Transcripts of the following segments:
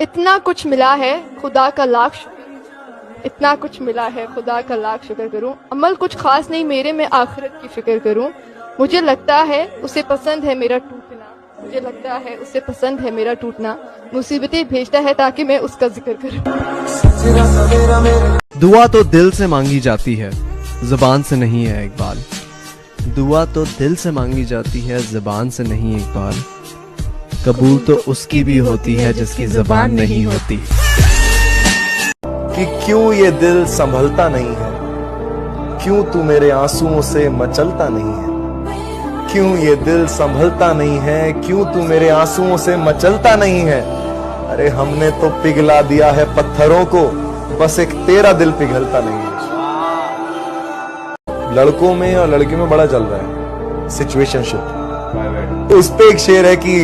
इतना कुछ मिला है खुदा का लाख शुक्र, इतना कुछ मिला है खुदा का लाख शुक्र करूं। अमल कुछ खास नहीं मेरे, मैं आखिरत की फिक्र करूं। मुझे लगता है उसे पसंद है मेरा टूटना, मुझे लगता है उसे पसंद है मेरा टूटना। मुसीबतें भेजता है ताकि मैं उसका जिक्र करूं। दुआ तो दिल से मांगी जाती है, जुबान से नहीं है इकबाल। दुआ तो दिल से मांगी जाती है, जुबान से नहीं इकबाल। कबूल तो उसकी भी होती है जिसकी जुबान नहीं होती। कि क्यों ये दिल संभलता नहीं है, क्यों तू मेरे आंसुओं से मचलता नहीं है। क्यों ये दिल संभलता नहीं है, क्यों तू मेरे आंसुओं से मचलता नहीं है। अरे हमने तो पिघला दिया है पत्थरों को, बस एक तेरा दिल पिघलता नहीं है। लड़कों में और लड़कियों में बड़ा चल रहा है सिचुएशनशिप। उस पे एक शेर है कि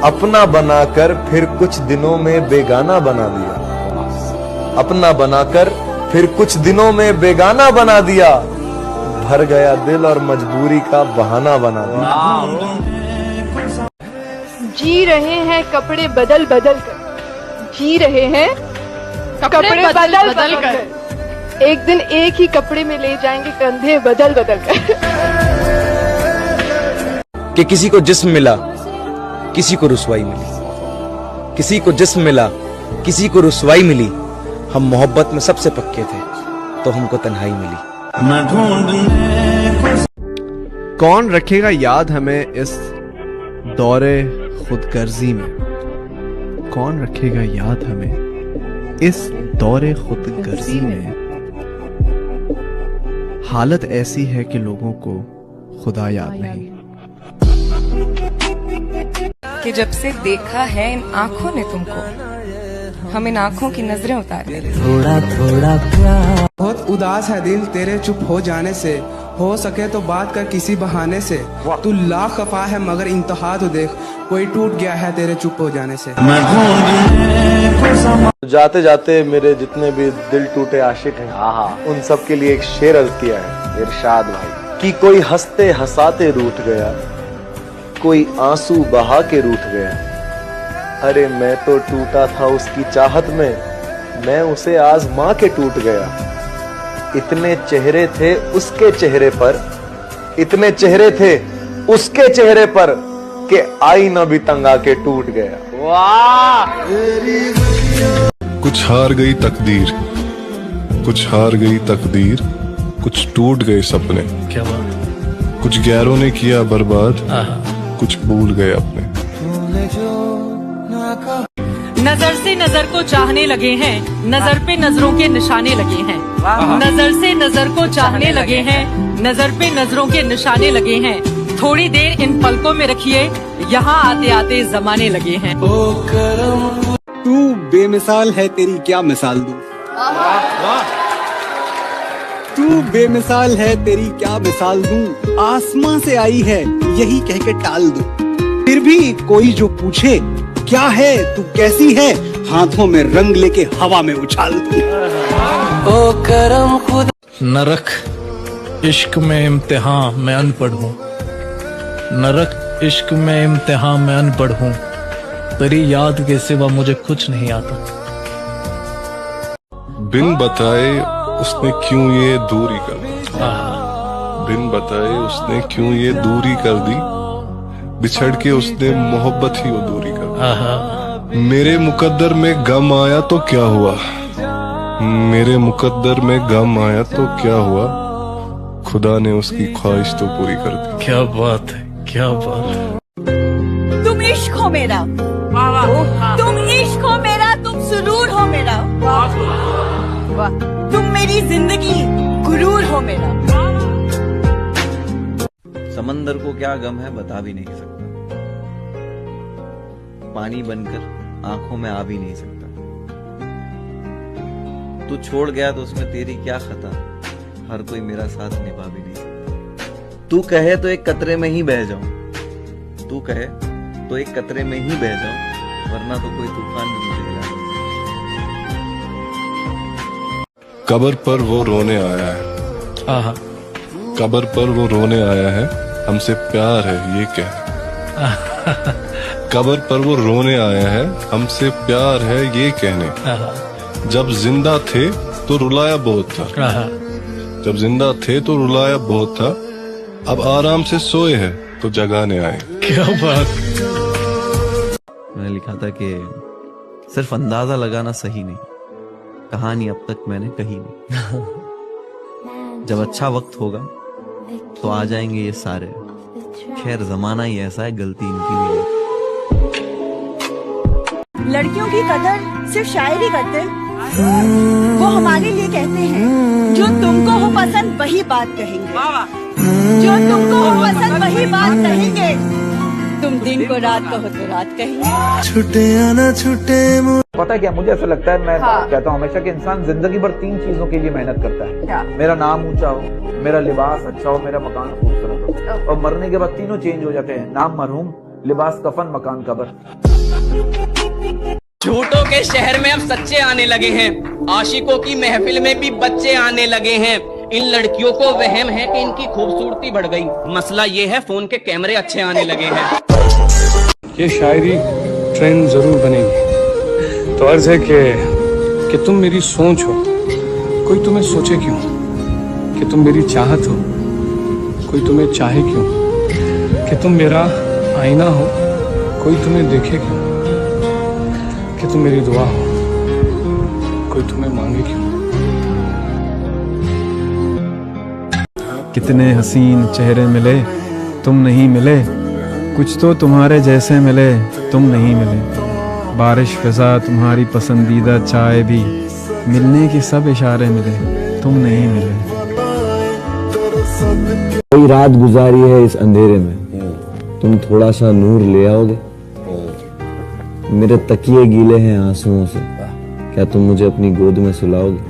अपना बनाकर फिर कुछ दिनों में बेगाना बना दिया। अपना बनाकर फिर कुछ दिनों में बेगाना बना दिया। भर गया दिल और मजबूरी का बहाना बना दिया। जी रहे हैं कपड़े बदल बदल कर, जी रहे हैं कपड़े बदल बदल कर। एक दिन एक ही कपड़े में ले जाएंगे कंधे बदल बदल कर। कि किसी को जिस्म मिला किसी को रुसवाई मिली, किसी को जिस्म मिला किसी को रुसवाई मिली। हम मोहब्बत में सबसे पक्के थे तो हमको तन्हाई मिली। कौन रखेगा याद हमें इस दौरे खुदगर्जी में। कौन रखेगा याद हमें इस दौरे खुदगर्जी में। हालत ऐसी है कि लोगों को खुदा याद नहीं। कि जब से देखा है इन आँखों ने तुमको, हम इन आँखों की नजरें उतारे। थोड़ा थोड़ा प्यार। बहुत उदास है दिल तेरे चुप हो जाने से, हो सके तो बात कर किसी बहाने से। तू लाख खफा है मगर इंतहा तो देख, कोई टूट गया है तेरे चुप हो जाने से। जाते जाते मेरे जितने भी दिल टूटे आशिक हैं, उन सब के लिए एक शेर अर्ज किया है इरशाद भाई कि कोई हंसते हंसाते रूठ गया, कोई आंसू बहा के रूठ गया। अरे मैं तो टूटा था उसकी चाहत में, मैं उसे आजमा के टूट गया। इतने चेहरे थे उसके चेहरे पर, इतने चेहरे थे उसके चेहरे पर कि आईना भी तंग आके टूट गया। वाह! कुछ हार गई तकदीर, कुछ हार गई तकदीर, कुछ टूट गए सपने। क्या बात। कुछ गैरों ने किया बर्बाद, कुछ भूल गए अपने। नजर से नजर को चाहने लगे हैं, नजर पे नजरों के निशाने लगे हैं। नजर से नजर को चाहने लगे हैं, नजर पे नजरों के निशाने लगे हैं। थोड़ी देर इन पलकों में रखिए, यहाँ आते आते जमाने लगे हैं। तू बेमिसाल है तेरी क्या मिसाल दूं। तू बेमिसाल है तेरी क्या मिसाल दूं। आसमां से आई है यही कह के टाल दूं। फिर भी कोई जो पूछे क्या है तू कैसी है, हाथों में रंग लेके हवा में उछाल दूं। ओ करम खुदा। न रख इश्क में इम्तिहान मैं अनपढ़ हूँ, न रख इश्क में इम्तिहान मैं अनपढ़ हूँ। तेरी याद के सिवा मुझे कुछ नहीं आता। बिन बताए उसने क्यों ये दूरी कर दी, बिन बताए उसने क्यों ये दूरी कर दी। बिछड़ के उसने मोहब्बत ही वो दूरी कर दी। मेरे मुकद्दर में गम आया तो क्या हुआ, मेरे मुकद्दर में गम आया तो क्या हुआ। खुदा ने उसकी ख्वाहिश तो पूरी कर दी। क्या बात है, क्या बात। तुम इश्क हो मेरा, तुम इश्क हो मेरा, तुम सुरूर हो मेरा, तुम मेरी जिंदगी गुरूर हो मेरा। समंदर को क्या गम है बता भी नहीं सकता, पानी बनकर आंखों में आ भी नहीं सकता। तू छोड़ गया तो उसमें तेरी क्या खता, हर कोई मेरा साथ निभा भी नहीं सकता। तू कहे तो एक कतरे में ही बह जाऊं, तू कहे तो एक कतरे में ही बह जाऊं, वरना तो कोई तूफान भी मुझे हिला नहीं। कब्र पर वो रोने आया है, कब्र पर वो रोने आया है, हमसे प्यार है ये कह। कब्र पर वो रोने आया है, हमसे प्यार है ये कहने। जब जिंदा थे तो रुलाया बहुत था, जब जिंदा थे तो रुलाया बहुत था, अब आराम से सोए हैं तो जगाने आए। क्या बात। मैंने लिखा था कि सिर्फ अंदाजा लगाना सही नहीं, कहानी अब तक मैंने कही नहीं। जब अच्छा वक्त होगा तो आ जाएंगे ये सारे, खैर जमाना ही ऐसा है, गलती इनकी भी है। लड़कियों की कदर सिर्फ शायरी करते, वो हमारे लिए कहते हैं जो तुमको हो पसंद वही बात कहेंगे, जो तुमको हो पसंद वही बात कहेंगे, तुम दिन को रात कहो तो रात कहेंगे। छुटे आना छुटे। पता है क्या मुझे ऐसा लगता है, मैं कहता हूँ हमेशा कि इंसान जिंदगी भर 3 चीजों के लिए मेहनत करता है। मेरा नाम ऊंचा हो, मेरा लिबास अच्छा हो, मेरा मकान खूबसूरत हो, और मरने के बाद तीनों चेंज हो जाते हैं, नाम मरहूम, लिबास कफन, मकान कब्र। झूठों के शहर में अब सच्चे आने लगे हैं, आशिकों की महफिल में भी बच्चे आने लगे हैं। इन लड़कियों को वहम है कि इनकी खूबसूरती बढ़ गई, मसला ये है फोन के कैमरे अच्छे आने लगे हैं। ये शायरी ट्रेंड जरूर बनेगी, तो अर्ज है कि तुम मेरी सोच हो, कोई तुम्हें सोचे क्यों, कि तुम मेरी चाहत हो, कोई तुम्हें चाहे क्यों, कि तुम मेरा आईना हो, कोई तुम्हें देखे क्यों, कि तुम मेरी दुआ हो, कोई तुम्हें मांगे क्यों। कितने हसीन चेहरे मिले तुम नहीं मिले, कुछ तो तुम्हारे जैसे मिले तुम नहीं मिले, बारिश फिजा तुम्हारी पसंदीदा चाय भी, मिलने के सब इशारे मिले तुम नहीं मिले। कोई रात गुजारी है इस अंधेरे में, तुम थोड़ा सा नूर ले आओगे। मेरे तकिए गीले हैं आंसुओं से, क्या तुम मुझे अपनी गोद में सुलाओगे।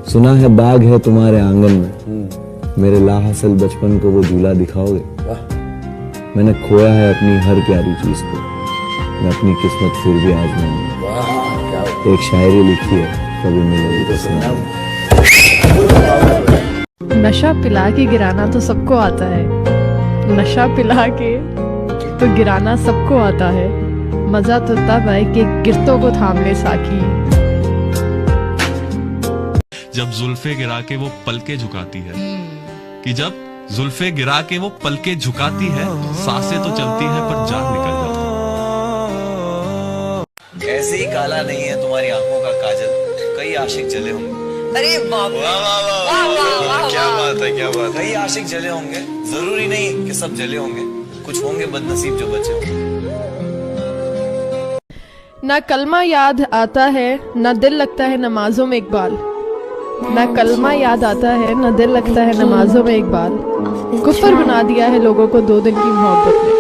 सुना है बाग है तुम्हारे आंगन में, मेरे लाहासिल बचपन को वो झूला दिखाओगे। मैंने खोया है अपनी हर प्यारी चीज को, मैं अपनी किस्मत फिर भी आजमाऊंगा। एक शायरी लिखी है, कभी मिलोगी तो सुना। नशा पिला के गिराना तो सबको आता है, नशा पिला के तो गिराना सबको आता है, मजा तो तब आए कि गिरतों को थाम ले साकी। जब जुल्फे गिरा के वो पलके झुकाती है, कि जब जुल्फे गिरा के वो पलके झुकाती है, सांसें तो चलती है पर जान निकल जाती है। ऐसे ही काला नहीं है तुम्हारी आंखों का काजल, कई आशिक जले होंगे। अरे बाप रे, क्या बात है, क्या बात है। कई आशिक जले होंगे, जरूरी नहीं कि सब जले होंगे, कुछ होंगे बदनसीब जो बचे होंगे। ना कलमा याद आता है, ना दिल लगता है नमाजों में इकबाल, ना कलमा याद आता है, ना दिल लगता है नमाजों में इकबाल, कुफर बना दिया है लोगों को 2 दिन की मोहब्बत ने।